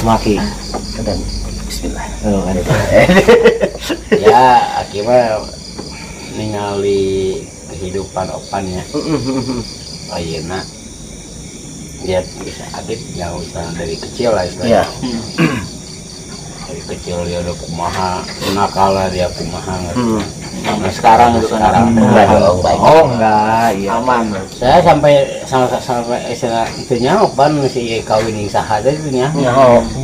Maki. Dan bismillah. Oh, kan. Ya akibat ningali kehidupan opannya. Ayeuna dia bisa adit yang usah dari kecil lah istilahnya. Dari kecil dia udah kumaha, nakal lah dia kumaha gitu. Nah sekarang enggak, iya. Aman. saya sampai itunya opan si kawin yang sah aja itunya.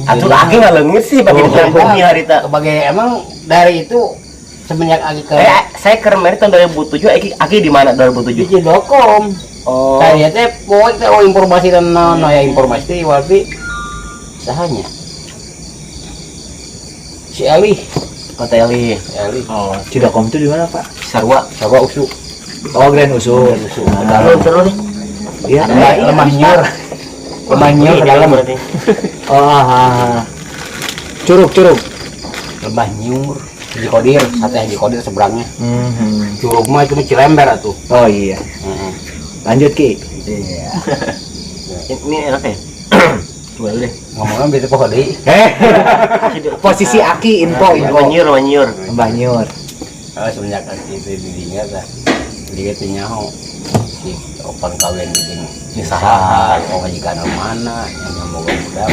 Atuh lagi nggak leungit sih bagi bumi harita. Sebagai emang dari itu semenjak Aki ke Saya kemarin tahun 2007, Aki di mana 2007? di Dokom. Oh. Saya teh pokoknya informasi dan ya informasi tapi sahanya si Ali. Hotel Oh, Cidakom itu di mana, Pak? Sarwa. Sarwa Usu. Oh, Grand Usul. Terus Iya, Lemah nyur. Lemah nyur ke dalam. berarti. Oh, curug. Lemah nyur. Di Kodir, sate Haji Kodir seberangnya. Mhm. Curug mah itu Cilember atuh. Oh iya. Lanjut Ki. Iya. Ini enak ya? Coba dulu deh. Ngomongnya beda pokok deui. Posisi Aki info. Manyur. Mbah Nyur. Semenjak Aki itu didinya tah. Dia teh nyaho si opan kawin di saha, majikan mana yang mau budak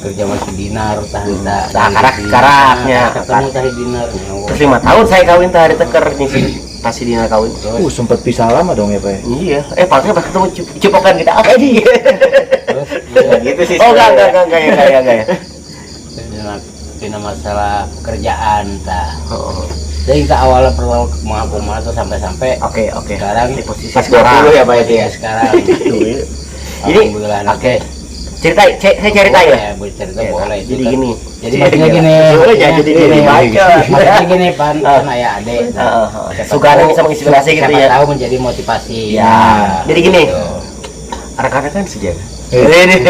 kerja masih dinar tah karaknya. ketemu tah dinar. Terus 5 tahun saya kawin teh hari teker ngisi pasti dina kawin. Sempet pisah lama dong ya, Pak. Iya. Paling pas ketemu cipokan kita apa ini? Terus Gitu sih. Oh enggak ya. Dina masalah pekerjaan tah. Oh. Jadi kita awalnya perlu kumaha tuh sampai Oke. sekarang Di posisi pas sekarang. 20 ya Pak ya sekarang. Jadi alhamdulillah oke. Saya cerita ya. Cerita boleh. Jadi gini. Jadi maksudnya gini. Jadi gini baca. Maksudnya gini Pan, kan ayah adek. Sugana bisa menginspirasi gitu ya. Tahu menjadi motivasi. Ya. Jadi gini. Anak-anak kan sejaga. Ini.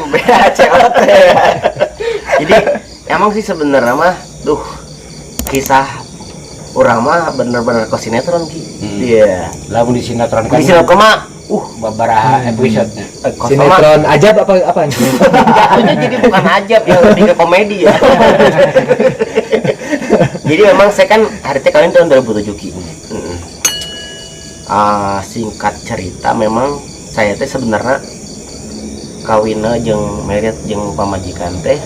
Beda cewek. Jadi emang sih sebenarnya mah kisah orang mah bener-bener ke sinetron Ki. Iya. Lalu di sinetron kan. Di sinetron mah beberapa episode-nya. Sinetron ajab apa? Jatuhnya jadi bukan ajab ya, lebih ke komedi ya. Jadi memang saya kan hari teh kawin tahun 2007 Ki. Singkat cerita memang saya teh sebenarnya kawinna jeung merit jeung pamajikan teh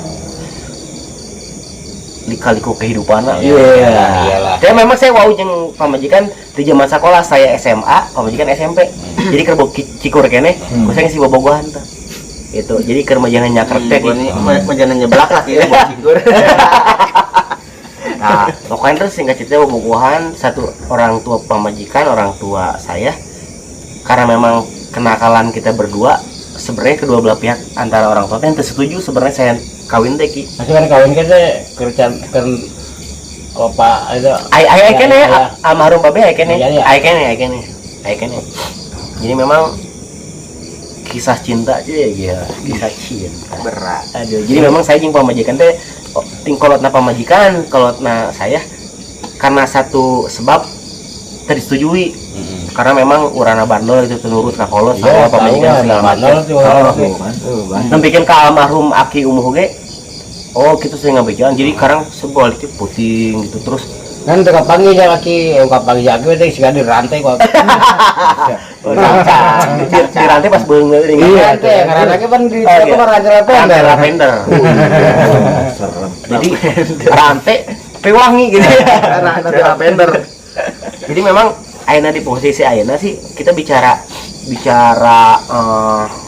lika-liku kehidupanna. Iyalah. Dan memang saya jeung pamajikan di zaman sekolah saya SMA, pamajikan SMP. Jadi keur cikur kene, ku saya ngisi bobogohan teh. Gitu. Jadi keur majanan nyakrek teh majanan nyeblak lah ya cikur. Nah, pokoknya terus singkat cerita bobogohan satu orang tua pamajikan, orang tua saya. Karena memang kenakalan kita berdua, sebenarnya kedua belah pihak antara orang tua yang setuju sebenarnya saya kawin teh Ki. Masih kan kawin kita kerjaan kan opa itu. Ai kene almarhum babe ai kene. Ai kene. Jadi memang kisah cinta aja ya, kisah cinta. Berat. Aduh, jadi memang saya jeung pamajikan teh kolotna pamajikan, kolotna saya karena satu sebab tersetujui. Karena memang urana bandel itu nurut ka kolot sama pamajikan segala macam. Bikin ka almarhum Aki umuh ge. Oh, kita sering ngabejan. Jadi sekarang sebaliknya puting gitu terus. Kan teu kapangi ya laki, kapangi ya gue teh siga di rantai kok. Di rantai pas beungeul ini. Iya teh, karena ke pan di kamar lavender. Jadi rantai pewangi gitu ya. Lavender. Jadi memang ayeuna di posisi ayeuna sih kita bicara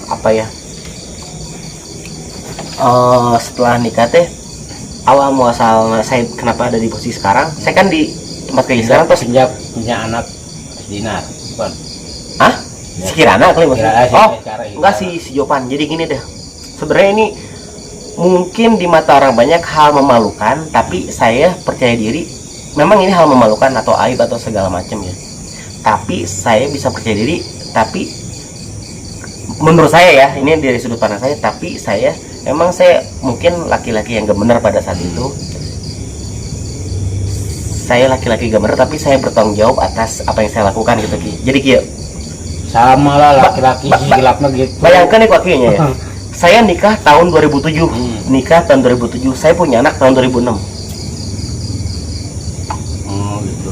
apa ya? Setelah nikah teh awal muasalnya saya kenapa ada di posisi sekarang? Saya kan di tempat kerja sekarang terus sejak punya anak dinar, bukan? Hah? Si Kirana kali maksudnya? Kira, Oh, enggak si Jopan. Jadi gini deh. Sebenarnya ini mungkin di mata orang banyak hal memalukan, tapi saya percaya diri memang ini hal memalukan atau aib atau segala macam ya. Tapi saya bisa percaya diri, tapi menurut saya ya, ini dari sudut pandang saya, tapi saya mungkin laki-laki yang gak benar pada saat itu. Saya laki-laki gak benar, tapi saya bertanggung jawab atas apa yang saya lakukan gitu Ki. Jadi Ki, sama lah laki-laki gelapnya gitu. bayangkan nih kok Ki nya ya. saya nikah tahun 2007. Nikah tahun 2007. Saya punya anak tahun 2006. Gitu.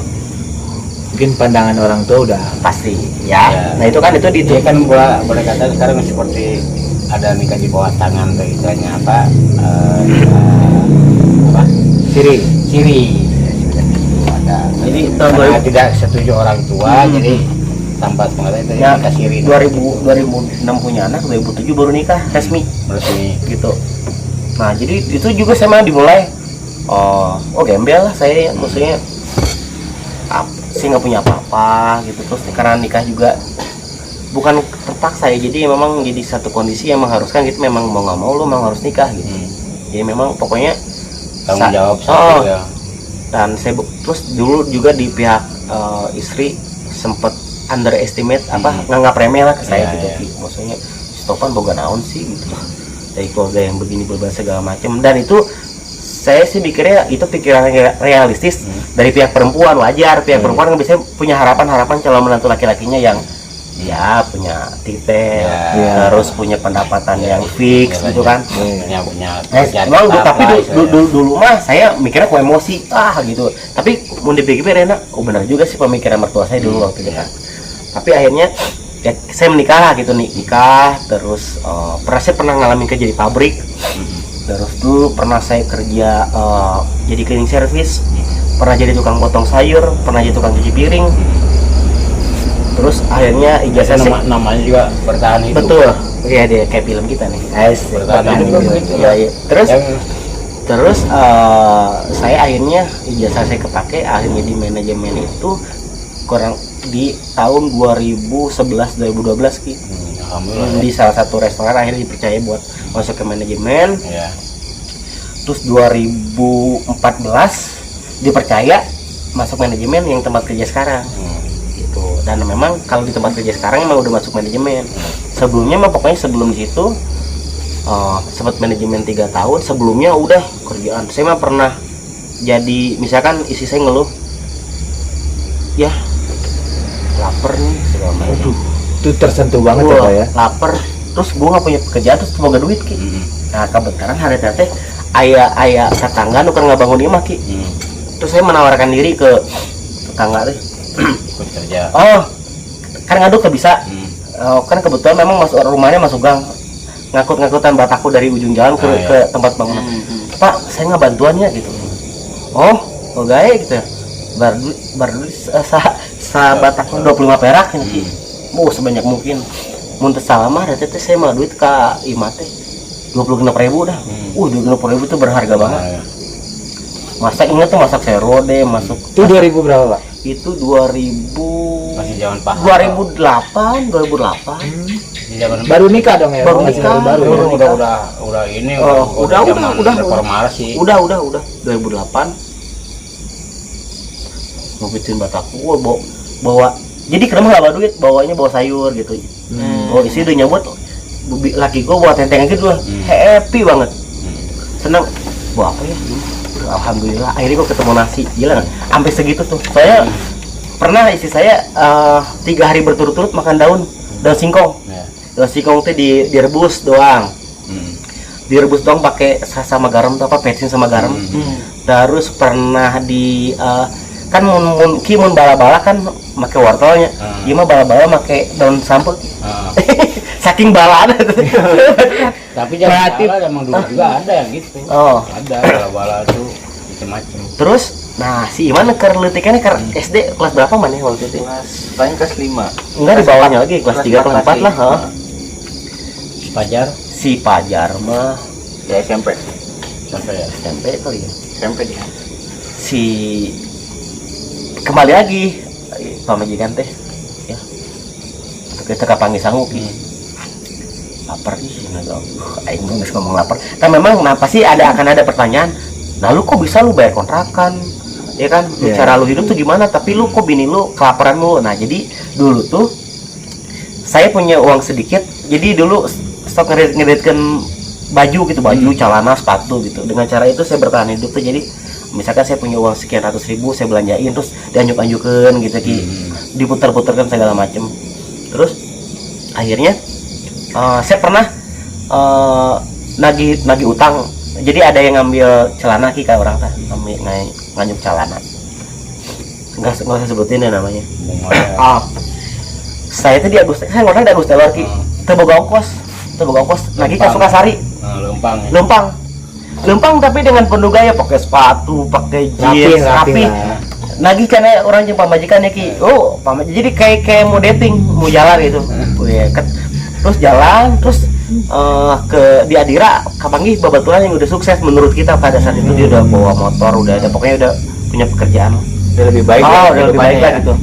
Mungkin pandangan orang tua udah Pasti ya. Ya. Nah, itu kan itu di Dia kan boleh kata sekarang seperti ada nikah di bawah tangan kayak istilahnya apa? Apa? siri. Siri. Ada. Jadi tahun Karena 2000 tidak setuju orang tua, jadi tanpa pengetahuan itu ya, nikah siri. 2006 punya anak, 2007 baru nikah resmi Resmi. gitu. Nah, jadi itu juga saya malah dimulai gembel lah saya, maksudnya saya nggak punya apa-apa gitu. Terus karena nikah juga bukan terpaksa ya, jadi memang jadi satu kondisi yang mengharuskan gitu, memang mau nggak mau lu memang harus nikah gitu. Jadi memang pokoknya Tanggung jawab Oh. satu ya. dan saya terus dulu juga di pihak istri sempet underestimate nganggap remeh lah ke saya Iya, gitu. iya. Maksudnya Stofan boga naon sih gitu, dari keluarga yang begini berbahasa segala macam. Dan itu saya sih mikirnya itu pikiran realistis dari pihak perempuan. Wajar pihak perempuan kan biasanya punya harapan calon menantu laki-lakinya yang ya punya titel, Iya. terus punya pendapatan yang fix gitu kan. punya Emang tetap tapi lah, dulu mah saya mikirnya ku emosi gitu. Tapi mau dipikir enak, benar juga sih pemikiran mertua saya dulu waktu itu kan. Tapi akhirnya ya, saya menikah lah gitu, nikah terus saya pernah ngalamin kerja di pabrik. Terus dulu pernah saya kerja jadi cleaning service, pernah jadi tukang potong sayur, pernah jadi tukang cuci piring. Terus akhirnya ijazah saya namanya juga bertahan hidup. betul. Iya deh kayak film kita nih. Bertahan hidup gitu. Iya, iya. Terus Yang- Terus saya akhirnya ijazah saya kepake akhirnya di manajemen itu kurang di tahun 2011-2012 Ki. Alhamdulillah. Di salah satu restoran akhirnya dipercaya buat masuk ke manajemen. Ya. Terus 2014 dipercaya masuk manajemen yang tempat kerja sekarang. Gitu. Dan memang kalau di tempat kerja sekarang emang udah masuk manajemen. Sebelumnya mah pokoknya sebelum situ sempat manajemen 3 tahun, sebelumnya udah kerjaan. Saya mah pernah jadi misalkan isi saya ngeluh, ya lapar nih segala macam. Aduh, itu tersentuh banget ya Wah, Pak ya. lapar. Terus gua nggak punya pekerjaan, terus boga duit Ki. Nah kebetulan hari teh ayah tetangga nuker nggak bangun imah Ki. Terus saya menawarkan diri ke tetangga teh. Ikut kerja. Oh, kan ngaduk ke bisa. Kan kebetulan memang masuk rumahnya masuk gang. Ngangkut-ngangkutan bataku dari ujung jalan ke, iya. ke tempat bangunan. Pak, saya nggak bantuannya gitu. Oh gaya gitu ya. Baru sa bataku 25 perak ini. Sebanyak mungkin. Muntah salamah, ada teh saya mah duit ke imah teh 26.000 dah. 26.000 itu berharga banget. Masak ingat tuh masak serode, masuk Itu 2000 berapa Pak? itu 2000 Masih zaman Pak. 2008. Di zaman Baru nikah dong ya? Baru Masih nikah. baru ya? udah ini Udah zaman reformasi. Udah 2008 ngopitin bataku bawa jadi kenapa nggak bawa duit, bawanya bawa sayur gitu. Oh isi udah nyambut laki gua bawa tenteng gitu loh. Happy banget, senang. Bawa apa ya? Alhamdulillah akhirnya gua ketemu nasi, gila nggak? Sampai segitu tuh. Saya pernah istri saya 3 hari berturut-turut makan daun singkong. Ya. Daun singkong tuh direbus doang. Direbus doang pakai sama garam tuh apa petsin sama garam. Terus pernah di kan mun bala-bala kan make wortelnya. Gimana bala-bala make daun sampel. Saking balanya. Tapi jangan salah, emang dulu juga ada yang gitu. Oh. Ada bala-bala tuh macam-macam. Terus nah si Iman letikannya SD kelas berapa mana waktu itu? Paling kelas 5. Enggak di bawahnya lagi kelas 3 kelas 4 lah, ha. Pajar Si Pajar mah Ya SMP. sampai ya. SMP kali ya. SMP dia. Si kembali lagi pamajikan teh ya kita kapangi sanggup lapar ih aing geus ngomong lapar kan memang kenapa sih akan ada pertanyaan nah lu kok bisa lu bayar kontrakan ya kan lu cara lu hidup tuh gimana tapi lu kok bini lu kelaparan lu. Nah jadi dulu tuh saya punya uang sedikit jadi dulu stok ngeditkan baju gitu, baju celana sepatu gitu. Dengan cara itu saya bertahan hidup tuh. Jadi misalkan saya punya uang sekian ratus ribu saya belanjain terus dianjuk-anjukan gitu diputar-putarkan segala macem. Terus akhirnya saya pernah nagih utang. Jadi ada yang ngambil celana ki kayak orang tah nganyuk celana. Enggak usah sebutin ya namanya. Saya tuh saya ngomong di Agus Telor ki. Teu boga ongkos nagih ka Sukasari. Lempang tapi dengan penuh gaya, pakai sepatu, pakai jeans, rapi. Nagih karena orang jeung pamajikannya ki. Jadi kayak mau dating, mau jalan gitu. Terus jalan, terus di Adira kapanggih babaturan yang udah sukses menurut kita pada saat itu. Dia udah bawa motor, udah ada, pokoknya udah punya pekerjaan. Udah lebih baik. Udah lebih baik lah gitu.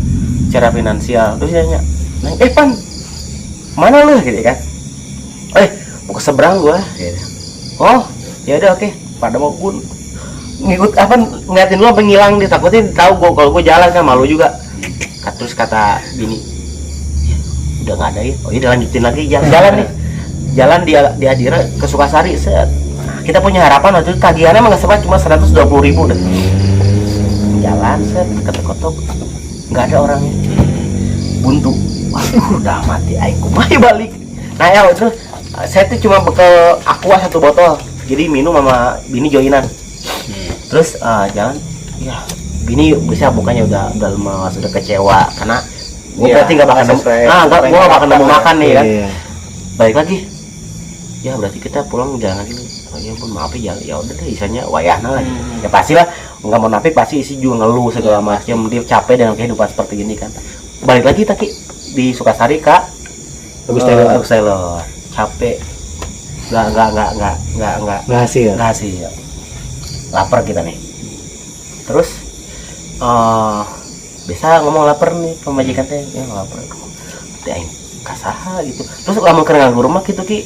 Secara finansial. Terus dia nanya, Pan, mana lu gitu kan? Mau ke seberang gua gitu. Oh, ya udah oke. Pada mau pun ngikut ngeliatin lu apa ngilang, ditakutin tahu gua kalau gua jalan kan malu juga. Terus kata bini, udah nggak ada ya. Oh iya, lanjutin lagi jalan nih. Jalan di Adira ke Sukasari. Kita punya harapan waktu itu tagihannya emang nggak sempat, cuma 120.000 deh. Jalan ketok-ketok nggak ada orangnya. Buntu. Waduh, udah mati aku mai balik. Nah ya itu saya tuh cuma bekal aqua 1 botol. Jadi minum sama bini joinan. Terus jalan, ya bini bisa bukannya udah lemas, udah kecewa karena gue berarti nggak bakal nemu, gue nggak bakal nemu makan nih kan. Balik lagi, ya berarti kita pulang jalan lagi nih. Ya pun maaf ya, ya udah deh, isanya wayahna lah. Ya pastilah, nggak mau nafik pasti isi juga ngeluh segala macam, dia capek dengan kehidupan seperti ini kan. Balik lagi Taki di Sukasari Kak, Agus Taylor, capek, nggak hasil, lapar kita nih. Terus bisa ngomong lapar nih pemajikan teh, ya lapar, teh kasaha gitu. Terus lamun keur nganggur rumah gitu ki,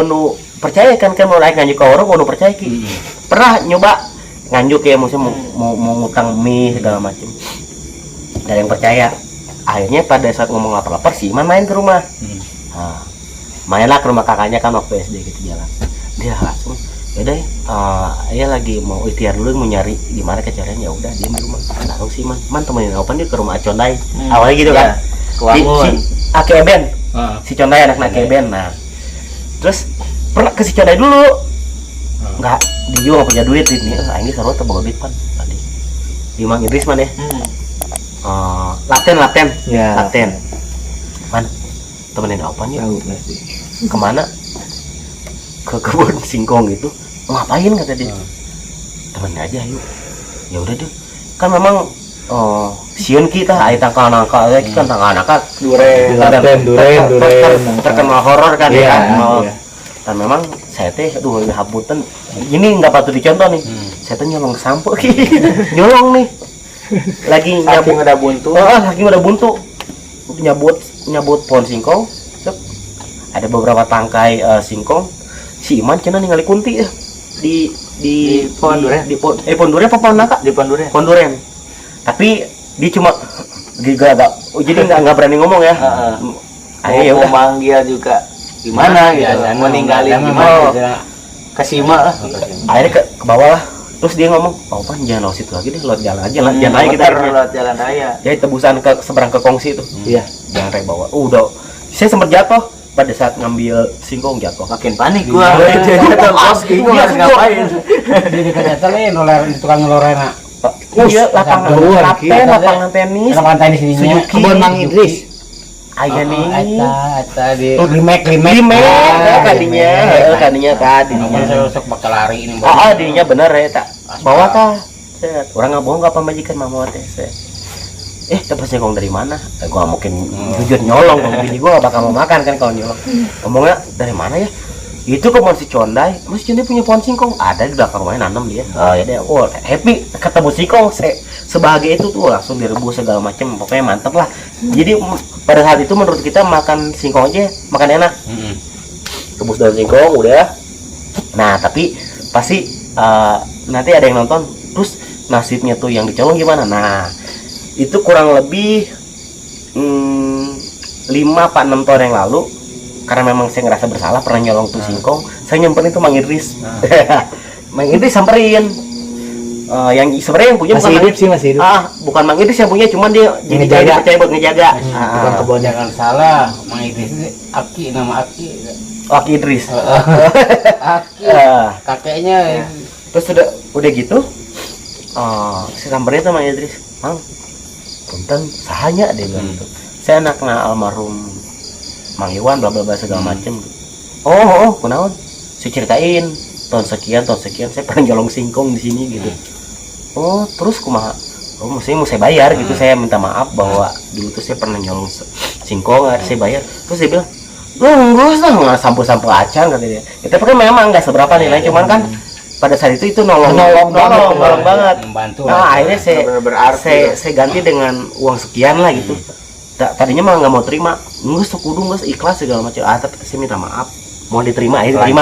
nu percaya kan mau naik nganjuk ke orang, nu percaya ki, pernah nyoba nganjuk ya maksudnya mau ngutang mie segala macam, ada yang percaya. Akhirnya pada saat ngomong lapar-lapar sih Iman main ke rumah. Mainlah ke rumah kakaknya kan waktu SD gitu jalan. Dia langsung, yaudah ya lagi mau ikhtiar dulu mau nyari gimana kecarian, ya udah dia di rumah. Langsung sih Man temenin Opan dia ke rumah Condai. Awalnya gitu kan. Si Aki Eben. Si Condai anak Aki Eben. Nah. Terus pernah ke si Condai dulu. Enggak, dia juga punya duit ini. Ini seru tuh bawa duit Pan tadi. Di Mang Idris Man ya. Laten Man temenin apa nih kemana ke kebun singkong gitu, ngapain kata dia, temenin aja yuk. Ya udah deh, kan memang siun kita ai tangkal nangkal lagi kan tangkal nangkal duren terkenal horor kan ya kan. Dan memang saya teh aduh habutan ini nggak patut dicontoh nih. Saya teh nyolong sampo nyolong nih lagi nyabut ada buntu, lagi ada buntu nyabut pohon singkong. Ada beberapa tangkai singkong. Si Iman cenah ningali kunti ya di pohon durian. Di pohon durian apa pohon nangka? Di pohon durian. Tapi dia cuma jadi nggak berani ngomong ya. Ayo udah manggil juga gimana gitu, mau ninggalin gimana? Kesima lah. Akhirnya ke bawah lah. Terus dia ngomong, Pan jangan lewat situ lagi deh, lewat jalan aja, jalan raya kita. Lewat jalan raya. Jadi tebusan ke seberang ke kongsi itu. Iya. Jalan raya bawah. Udah. Saya sempat jatuh pada saat ngambil singkong jatuh. Makin panik gua. Jadi gua harus ngapain? Jadi ternyata noler tukang ngelorena. Iya, lapangan tenis. Lapangan tenis ininya. Kebun Mang Idris. Aya nih. Eta di remake kadinya tadi. Saya sok bakal lari ini. Dirinya bener ya tak. Bawa tah. Orang nggak bohong nggak pemajikan mama teh. Dapat singkong dari mana? Gua mungkin jujur nyolong, bini gua gak bakal mau makan kan kalau nyolong. Ngomongnya dari mana ya? Itu kebun si Condai. Mas Condai punya pohon singkong. Ada di belakang rumahnya nanam dia. Ya deh. Happy ketemu singkong. Sebagai itu tuh langsung direbus segala macam. Pokoknya mantep lah. Jadi pada saat itu menurut kita makan singkong aja makan enak. Rebus daun singkong udah. Nah tapi pasti nanti ada yang nonton. Terus nasibnya tuh yang dicolong gimana? Nah itu kurang lebih 5-6 tahun yang lalu, karena memang saya ngerasa bersalah pernah nyolong tuh singkong, saya nyamperin itu Mang Idris. Mang Idris samperin. Yang sebenarnya yang punya masih hidup. Bukan Mang Idris yang punya, cuman dia jadi percaya buat ngejaga. Bukan kebun. Jangan salah, Mang Idris ini nama Aki. Aki Idris. Aki, kakeknya. Terus udah gitu, si samperin sama Idris, Mang, punten sahanya dia bilang gitu. Saya anaknya almarhum Mang Iwan, bla bla bla segala macem. Oh, kunaon? Saya ceritain tahun sekian saya pernah nyolong singkong di sini gitu. Oh, terus kumaha? Oh, maksudnya mau saya bayar gitu. Saya minta maaf bahwa dulu tuh saya pernah nyolong singkong, saya bayar. Terus saya bilang, lu nggak usah nggak sampo acan kata dia. Ya, tapi kan memang nggak seberapa nilai, cuman kan pada saat itu nolong banget. Membantu. Nah, akhirnya saya ganti dengan uang sekian lah gitu. Tadinya mah nggak mau terima, nggak kudu nggak ikhlas segala macam. Tapi saya minta maaf, mau diterima, akhirnya terima.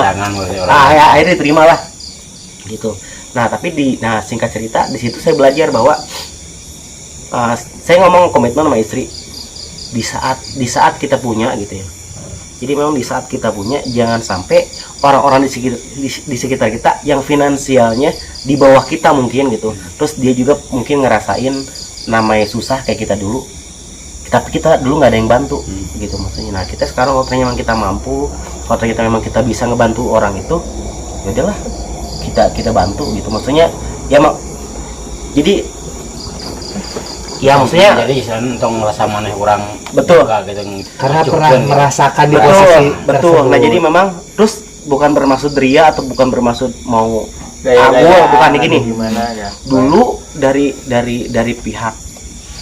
Akhirnya diterima lah, gitu. Nah, tapi singkat cerita di situ saya belajar bahwa saya ngomong komitmen sama istri di saat kita punya gitu ya. Jadi memang di saat kita punya jangan sampai orang-orang di sekitar kita yang finansialnya di bawah kita mungkin gitu. Terus dia juga mungkin ngerasain namanya susah kayak kita dulu. Tapi kita dulu nggak ada yang bantu gitu maksudnya. Nah, kita sekarang kalau memang kita mampu, kalau ternyata memang kita bisa ngebantu orang itu, ya udahlah kita bantu gitu maksudnya ya jadi ya maksudnya jadi untuk merasa maneh orang betul gitu, karena pernah gitu. merasakan di posisi betul. tersebut. Nah, jadi memang terus bukan bermaksud ria atau bukan bermaksud mau bukan gini gimana ya. dulu dari pihak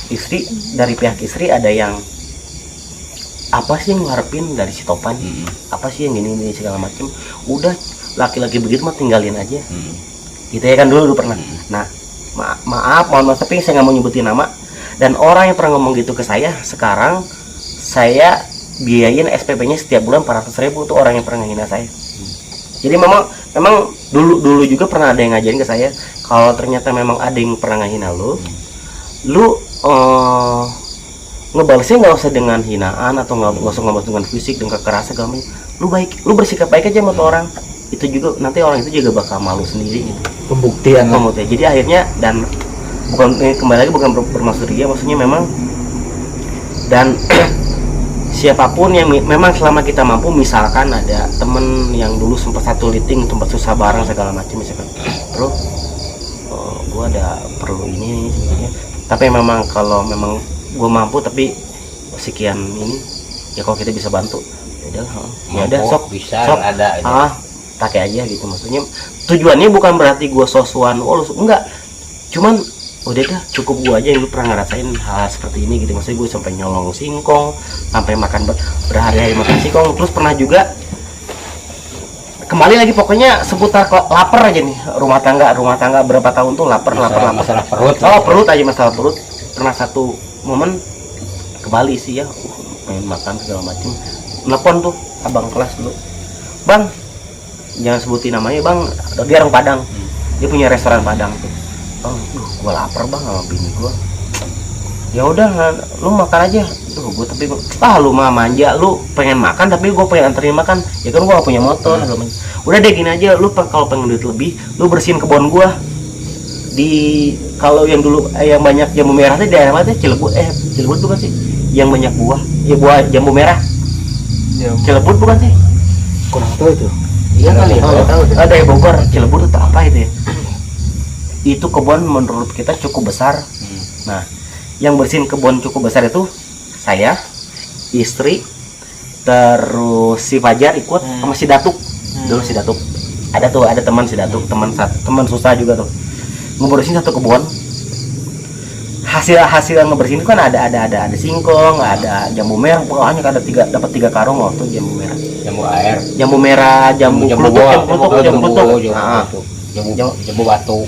istri ada yang apa sih yang ngarepin dari si Topan, apa sih yang gini segala macam. Udah laki-laki begitu mah tinggalin aja. Gitu ya kan dulu pernah. Nah, mohon maaf tapi saya nggak mau nyebutin nama. Dan orang yang pernah ngomong gitu ke saya, sekarang saya biayain SPP-nya setiap bulan 400.000 tuh orang yang pernah ngehina saya. Jadi memang dulu juga pernah ada yang ngajarin ke saya, kalau ternyata memang ada yang pernah ngehina lu ngebalesnya nggak usah dengan hinaan atau nggak usah ngebalas dengan fisik dan kekerasan segala macam. Lu bersikap baik aja sama tuh orang. Itu juga nanti orang itu juga bakal malu sendiri gitu. Pembuktian. Jadi akhirnya dan kembali lagi bukan bermaksud dia, maksudnya memang dan siapapun yang memang selama kita mampu, misalkan ada temen yang dulu sempat satu liting tempat susah bareng segala macam misalkan, bro, gua ada perlu ini sebenarnya, tapi memang kalau memang gua mampu tapi sekian ini ya kalau kita bisa bantu ya udah sok ada pakai aja gitu. Maksudnya tujuannya bukan berarti gue sosuan enggak, cuman udah dah cukup gue aja yang lu pernah ngerasain hal seperti ini gitu. Maksudnya gue sampai nyolong singkong, sampai makan berhari-hari makan singkong, terus pernah juga kembali lagi pokoknya seputar lapar aja nih, rumah tangga berapa tahun tuh lapar masalah perut. Perut aja, masalah perut. Pernah satu momen ke Bali sih ya, pengen makan segala macem, telepon tuh abang kelas dulu, bang jangan sebutin namanya bang, dia orang Padang, dia punya restoran Padang tuh. Gua lapar bang sama bini gua. Ya udah, lu makan aja. Gua tapi lu mah manja, lu pengen makan tapi gua pengen anterin makan. Ya kan gua gak punya motor. Udah deh gini aja, lu kalau pengen duit lebih, lu bersihin kebun gua. Kalau yang dulu yang banyak jambu merah tuh daerah mana? Cilebut bukan sih? Yang banyak buah. Ya buah jambu merah. Cilebut bukan sih? Kurang tahu itu. Iya kali, ada yang Bogor, Cilebut itu apa itu ya? Itu kebun menurut kita cukup besar. Nah, yang bersihin kebun cukup besar itu saya, istri, terus si Fajar ikut sama si Datuk. Dulu si Datuk. Ada teman si Datuk, teman susah juga tuh. Ngebersihin satu kebun. Hasil ngebersihin itu kan ada singkong, ada jambu merah, pokoknya ada dapat 3 karung waktu jambu merah. Jambu merah, jambu klutuk. Jambu batu.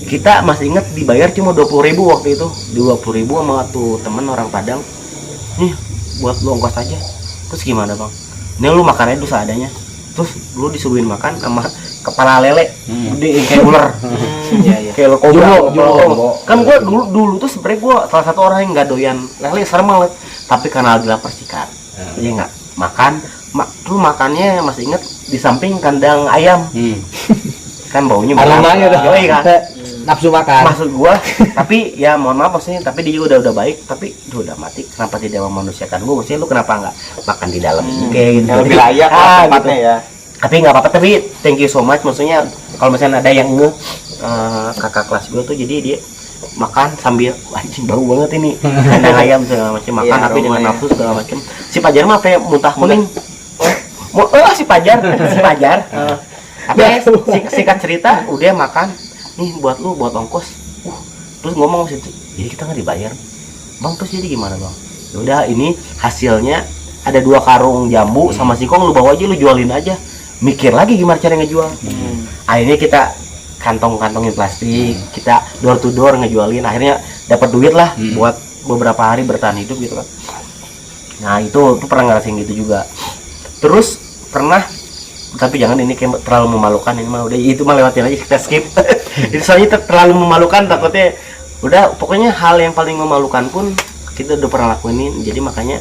Kita masih ingat dibayar cuma 20.000 waktu itu. 20.000 sama tuh temen orang Padang. Nih, buat lu ongkos aja. Terus gimana, Bang? Ini lu makannya dulu seadanya. Terus lu disuruhin makan sama kepala lele gede kayak ular. Kayak lo kobra. Kan gua dulu tuh sebenarnya gua salah satu orang yang nggak doyan lele, serem banget. Tapi karena lagi lapar sikat. Iya enggak? Lu makannya masih inget di samping kandang ayam. Kan baunya aromanya udah kan. nafsu makan. Maksud gua, tapi ya mohon maaf maksudnya, tapi dia juga udah baik, tapi udah mati. Kenapa tidak memanusiakan gua? Maksudnya lu kenapa nggak makan di dalam? Kayak gitu. Yang lebih layak lah tempatnya gitu. ya. Tapi nggak apa-apa. Tapi thank you so much. Maksudnya kalau misalnya ada yang kakak kelas gua tuh, jadi dia makan sambil anjing bau banget ini kandang ayam segala macam, makan Iya, tapi dengan aromanya. nafsu segala macam. Si Pajar mah kayak muntah kuning. Si Pajar, si Pajar. Tapi singkat cerita, udah makan nih buat lu, buat ongkos. Terus ngomong situ, jadi kita nggak dibayar, bang. Terus jadi gimana bang? Ya udah, ini hasilnya ada 2 karung jambu sama singkong, lu bawa aja, lu jualin aja. Mikir lagi gimana cara ngejual. Akhirnya kita kantong-kantongin plastik, kita door to door ngejualin, akhirnya dapat duit lah buat beberapa hari bertahan hidup gitu kan. Nah itu pernah ngerasain gitu juga. Terus pernah, tapi jangan ini kayak terlalu memalukan, ini mah udah itu mah lewatin aja, kita skip. Itu soalnya terlalu memalukan, takutnya udah, pokoknya hal yang paling memalukan pun kita udah pernah lakuin. Jadi makanya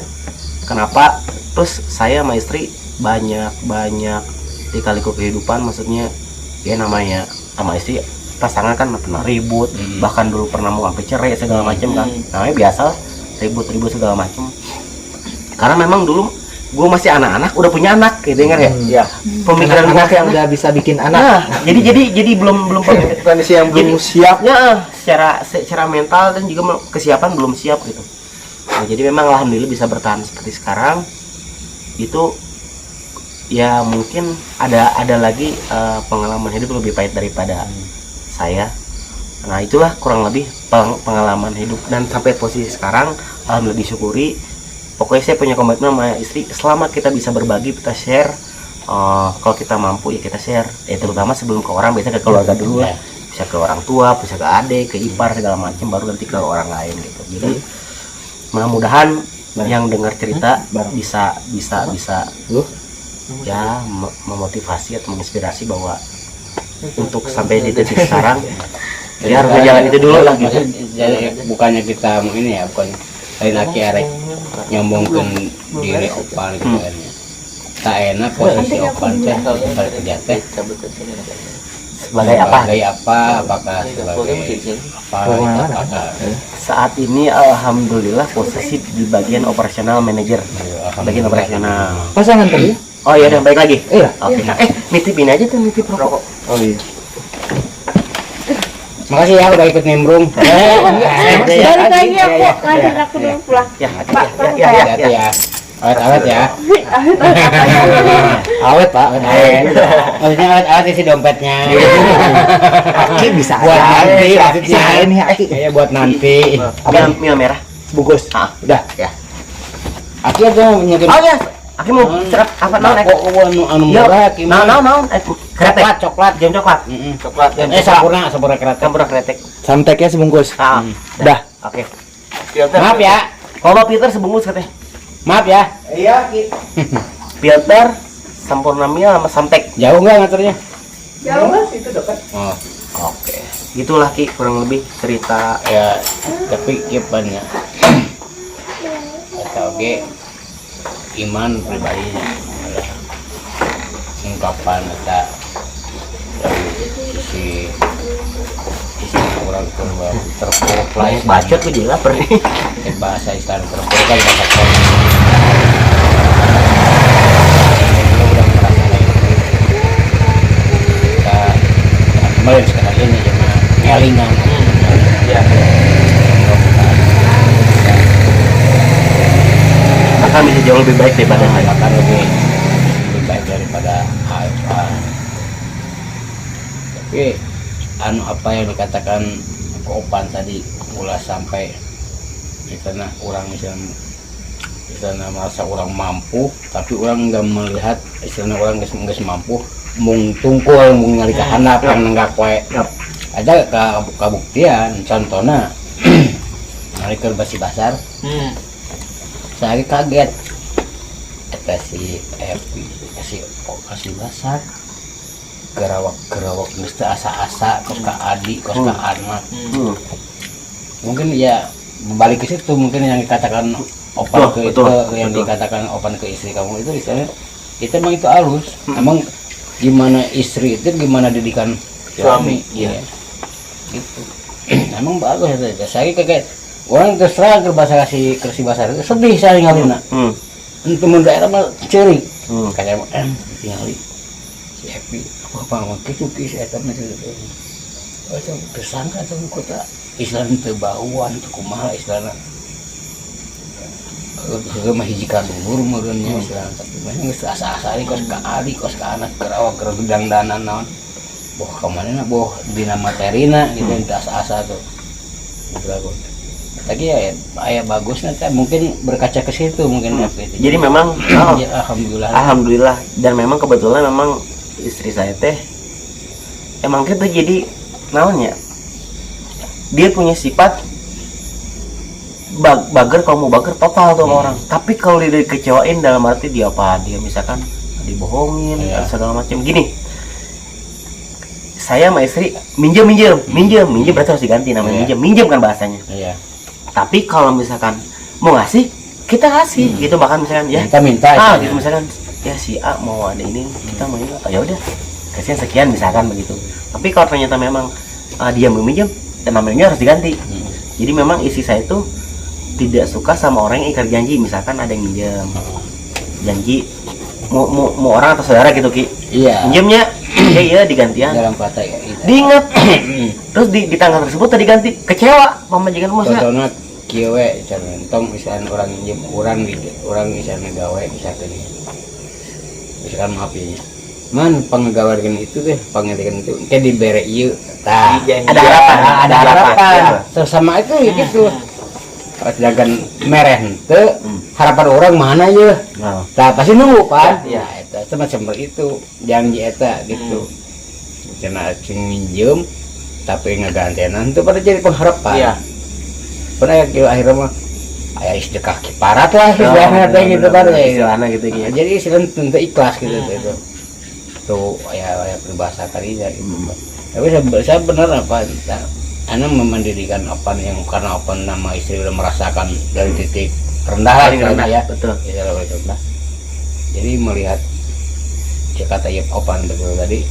kenapa terus saya sama istri banyak dikaliku kehidupan, maksudnya ya namanya sama istri pasangan kan pernah ribut, bahkan dulu pernah mau sampai cerai segala macam kan. Namanya biasa ribut segala macam. Karena memang dulu gue masih anak-anak, udah punya anak, gitu kan ya? Iya. Pemikiran gue Anak masih yang anak. udah bisa bikin anak. Nah, jadi belum Kondisi yang belum siapnya secara mental dan juga kesiapan belum siap gitu. Nah, jadi memang alhamdulillah bisa bertahan seperti sekarang. Itu ya mungkin ada lagi pengalaman hidup lebih pahit daripada saya. Nah, itulah kurang lebih pengalaman hidup, dan sampai posisi sekarang alhamdulillah disyukuri. Pokoknya saya punya komitmen sama istri, selama kita bisa berbagi, kita share. Kalau kita mampu ya kita share, terutama sebelum ke orang, biasanya ke keluarga dulu lah, bisa ke orang tua, bisa ke adik, ke ipar segala macam, baru nanti ke orang lain gitu. Jadi mudah-mudahan yang dengar cerita bisa ya memotivasi atau menginspirasi bahwa untuk sampai di titik sekarang ya harus jalan itu dulu lah gitu. Jadi bukannya kita mau ini ya, bukan lain laki arek nyombongkan diri opan gitu kan ya. Tak enak posisi opan teh kalau kerja teh Sebagai apa? apakah sebagai apakah Saat ini alhamdulillah posisi di bagian operasional manager, bagian operasional. Pasangan tadi. Oh iya, udah baik lagi. Iya. Oke. Nitipin aja tuh, nitip rokok. Oh iya. makasih ya udah ikut nimbrung. Balik lagi aku, ngajarin aku dulu pulang. Ya, Pak, ya. Hati-hati ya. Awet-awet ya. Awet pak. Maksudnya awet-awet isi dompetnya. Aki bisa Buat aja. nanti, Bisa maksudnya. ini Aki. Kayaknya buat nanti. Mil merah. Bungkus. Udah. Ya. Aki aja nyekin. Oh ya, aku mau cerap apa naon Kok anu murah Aki. naon kretek, Coklat. jam coklat, coklat dan Sampurna kretek. campur kretek. Samteknya sebungkus. Udah. Oke. filter. Maaf ya. Kalau filter sebungkus katanya. Maaf ya. Iya, Ki. Filter sempurna mil sama samtek. Jauh nggak nganternya? Jauh nggak sih itu dekat? Oh, Oke. Gitulah Ki kurang lebih cerita. ya tapi kipannya atau ge iman pribadinya adalah ungkapan atau dari sisi orang tua terpuruk lah ya, Bacot gue jadi lapar nih. bahasa Islam terpuruk kan bahasa Quran. Udah merasakan itu kita kembali sekarang ini cuma ngelingan Iya. Akan bisa jauh lebih baik daripada saya. akan lebih baik daripada AFA. Tapi anu apa yang dikatakan ke Opan tadi ulah sampai di sana orang misalnya di sana merasa orang mampu, tapi orang nggak melihat istilahnya orang nggak mampu mung tungkul mung ngali ke handap yang nenggak wae. Ada kabuktian contohnya ngali ke basi basar. Saya kaget kasih basar gerawak geus teu asa-asa kos ka adik kos ka anak. Mungkin ya balik ke situ, mungkin yang dikatakan opan ke itu yang dikatakan opan ke istri kamu itu istilahnya itu emang itu halus. Emang gimana istri itu gimana didikan suami. Iya. gitu. Emang bagus itu. Saya kayak orang terus terang ke bahasa kasih bahasa itu sedih saya ngalina. Untuk daerah mah ceri. Kayak tinggali si Happy apa gitu kisah eta mah gitu. Oh, tersangka tuh kota Islam teu bauan teu kumaha istilahna. Mah hiji ka dulur meureunnya istilahna tapi mah geus asa-asa kos ka ali kos ka anak keur awak keur gedang-danan naon. Boh ka manehna boh dina materina gitu asa-asa tuh. Dragon. Tadi ya aya bagusnya teh mungkin berkaca ke situ mungkin itu. Jadi memang ya, alhamdulillah dan memang kebetulan memang istri saya teh emang gitu jadi naonnya dia punya sifat bager kalau mau bager total tuh sama orang, tapi kalau dia dikecewain dalam arti dia apa dia misalkan dibohongin atau segala macam gini. Saya sama istri minjem berarti harus diganti namanya minjem kan bahasanya. Tapi kalau misalkan mau ngasih kita kasih gitu, bahkan misalkan ya minta gitu misalkan ya si A mau ada ini kita mau ini ya udah kasihan sekian misalkan begitu. Tapi kalau ternyata memang dia meminjam dan namanya harus diganti. Jadi memang isi saya itu tidak suka sama orang yang ingkar janji, misalkan ada yang minjem janji mau orang atau saudara gitu Ki. Iya. Minjemnya iya digantian. Dalam kata itu. Diingat. Terus di tanggal tersebut tadi ganti kecewa pemajikan rumah saya. Contohnya kieu we tong misalkan orang minjem orang misalkan gawe misalkan maaf ya. Man panggawarkeun itu teh pangadegan itu kayak dibere ieu. Tah ada harapan. Sama itu ya gitu. Sedangkan mereh teu harapan orang mana ya. Tah pasti nunggu kan. Ya eta semacam itu janji eta gitu. Cenah cing minjem tapi ngagantenan itu pada jadi pengharapan. Iya. Pernah ya akhirnya mah aya sedekah kiparat lah istilahnya gitu kan ya. Istilahnya gitu ya. Jadi istilahnya tentu ikhlas gitu itu. Tuh aya peribahasa kalinya gitu. Tapi saya benar apa Ana memendirikan apa yang karena apa nama istri udah merasakan dari titik rendah ya. Betul. Ya, rendah. Jadi melihat kata ya opan betul tadi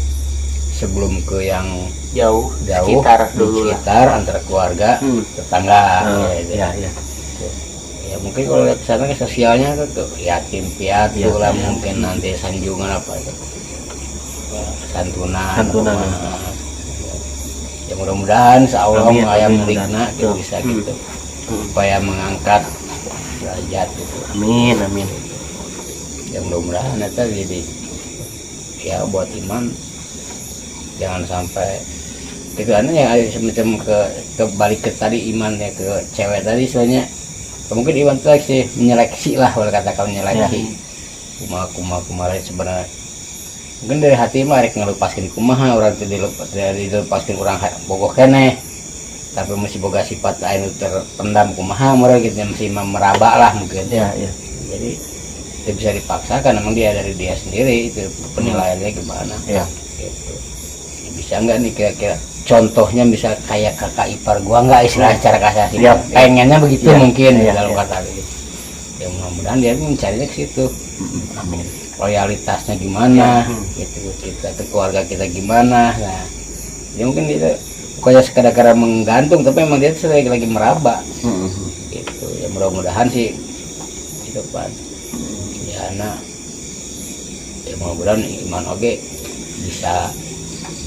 sebelum ke yang jauh sekitar dulu sekitar antara keluarga tetangga ya mungkin kalau lihat sana ke sosialnya tuh yatim piatu lah mungkin nanti sanjungan apa itu santunan ya mudah-mudahan insyaallah ayam mulikna gitu bisa gitu supaya mengangkat derajat gitu. Amin ya mudah-mudahan itu jadi ya buat iman jangan sampai itu ya semacam ke balik ke tadi iman ya ke cewek tadi soalnya mungkin iman itu sih menyeleksi lah kalau katakan menyeleksi kumaha sebenarnya mungkin dari hati mah rek ngelupaskeun kumaha orang teh dilepaskeun urang bogoh keneh tapi masih boga sifat anu terpendam kumaha mereka gitu masih meraba lah mungkin jadi itu bisa dipaksakan memang dia dari dia sendiri itu penilaiannya gimana gitu. Bisa enggak nih kira-kira contohnya bisa kayak kakak ipar gua enggak istilah cara kasar sih pengennya begitu mungkin dalam kata itu ya mudah-mudahan dia mencarinya ke situ. Amin. Loyalitasnya gimana gitu kita ke keluarga kita gimana nah dia mungkin dia kayak sekadar menggantung tapi memang dia lagi meraba gitu ya mudah-mudahan sih di depan ya anak ya mudah-mudahan iman oke bisa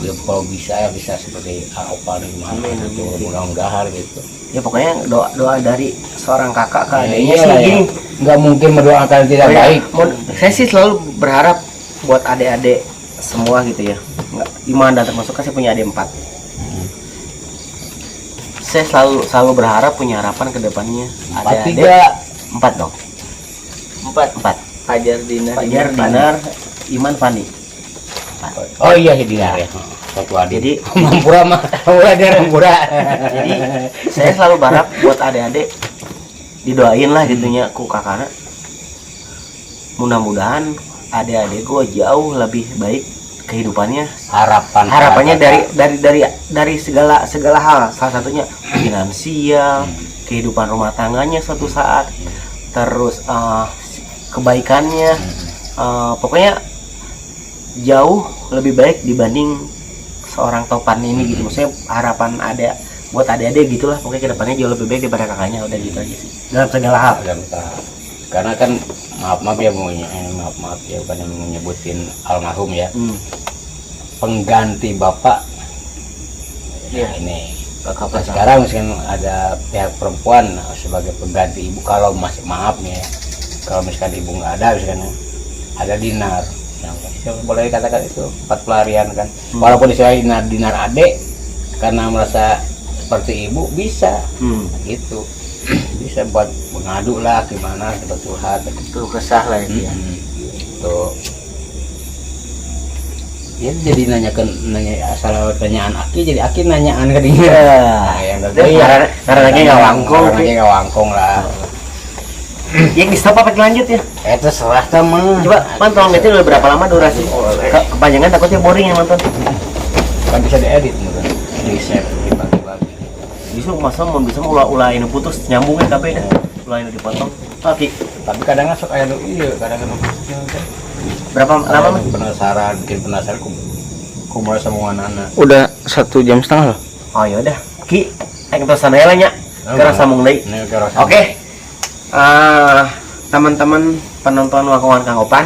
ya kalau bisa ya bisa seperti apa gimana gitu mudah-mudahan gitu ya pokoknya doa dari seorang kakak ke adiknya sih gini nggak mungkin mendoakan tidak baik. Saya sih selalu berharap buat adik-adik semua gitu ya nggak iman dan termasuk kan saya punya adik 4 saya selalu berharap punya harapan ke depannya adik-adik 4 dong 4 Fajar Dinar Iman Fani. Oh iya Dinar ya. Satu adik. Jadi Mampura mah Mampura. Jadi saya selalu berharap buat adik-adik didoain lah gitunya ku kakaknya. Mudah-mudahan adik-adik gua jauh lebih baik kehidupannya. Harapannya dari segala hal. Salah satunya finansial, kehidupan rumah tangganya suatu saat, terus kebaikannya, pokoknya jauh lebih baik dibanding seorang Topan ini gitu. Maksudnya harapan ada buat adik-adik gitulah, pokoknya kedepannya jauh lebih baik daripada kakaknya, udah gitu aja sih dalam segala hal. Karena kan maaf ya maaf ya bukan yang menyebutin almarhum ya, pengganti bapak ya ini Kakak sekarang misalkan ada pihak perempuan sebagai pengganti ibu, kalau masih maaf nih ya, kalau misalkan ibu nggak ada misalkan ada Dinar yang boleh dikatakan itu 4 pelarian kan, walaupun istilahnya Dinar adek karena merasa seperti ibu bisa gitu, bisa buat mengadu lah gimana kebetulan itu kesah lah itu ya. Tuh ya, jadi nanya asal pertanyaan Aki, jadi Aki nanyaan ke dia. Nah, yang Karena lagi nggak wangkong. Karena lagi nggak wangkong lah. Yang di stop apa lanjut ya? Terserah teman. Coba pantau itu udah berapa lama durasi? Kepanjangan takutnya boring yang nonton. Kan bisa diedit mungkin. Di share dibagi-bagi. Bisa bisa ulah ini putus nyambungnya tapi dah. Ulah ini dipotong. Oke. Tapi kadang sok aya iya, kadang Berapa lama mas? Bikin penasaran ku mulai sambungan anak. Udah 1,5 jam loh. Oh yaudah, Ki, ayo kita sana ya lah nya. Kira sambung deui. Oke. Teman-teman penonton Wangkongan Kang Opan,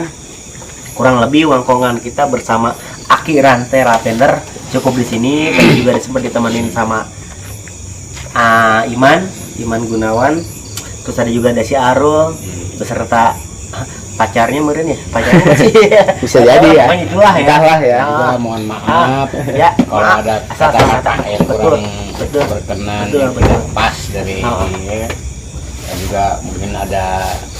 kurang lebih wangkongan kita bersama Aki Rante Rapender cukup di sini. Tadi juga sempat ditemenin sama Iman Gunawan. Terus ada juga si Arul beserta pacarnya meren ya, pacarnya masih Bisa jadi ya. Itulah ya. Entahlah ya. Juga mohon maaf Ya, kalau maaf. ada Asal kata-kata yang kurang betul. berkenan, Betul, yang betul. tidak pas dari Oh. dan juga mungkin ada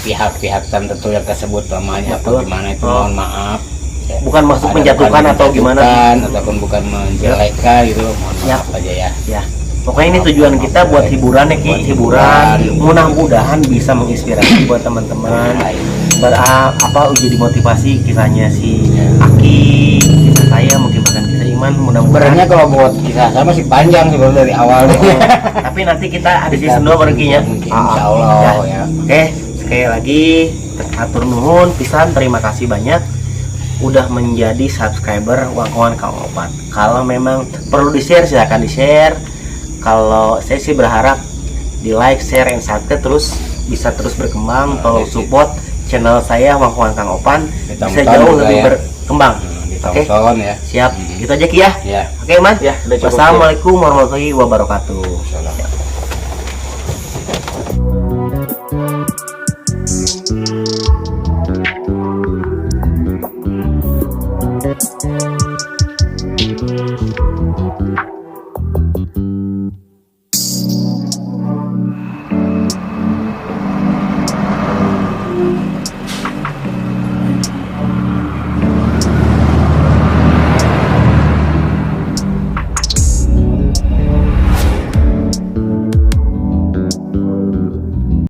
pihak-pihak tertentu yang tersebut namanya atau Betul. gimana itu Oh. mohon maaf. Ya. Bukan maksud Ada menjatuhkan bukan atau gimana. menjatuhkan, ataupun bukan menjelekkan gitu, mohon Ya. maaf aja ya. Ya, pokoknya ini tujuan kita buat hiburan ya Ki, Buat hiburan. hiburan. Mudah-mudahan bisa menginspirasi buat teman-teman. Jadi motivasi kisahnya si Aki, kisah saya, mungkin bahkan kisah Iman. Mudah-mudahan. Sebenarnya kalau buat kisah saya masih panjang sebelum dari awal. Tapi nanti kita ada season 2 barengnya. Insya Allah ya. Oke, sekali lagi atur nuhun pisan, terima kasih banyak udah menjadi subscriber Wangkongan Kang Opan. Kalau memang perlu di-share silahkan di-share. Kalau saya sih berharap di like, share, and subscribe terus bisa terus berkembang. Tolong support channel saya Wangkongan Kang Opan bisa Ditonton jauh juga lebih ya. berkembang. Oke, Ditonton ya. siap. Gitu aja Ki ya. Ya. Oke, Man. Ya, udah cukup, ya. Wassalamualaikum warahmatullahi wabarakatuh. Salam.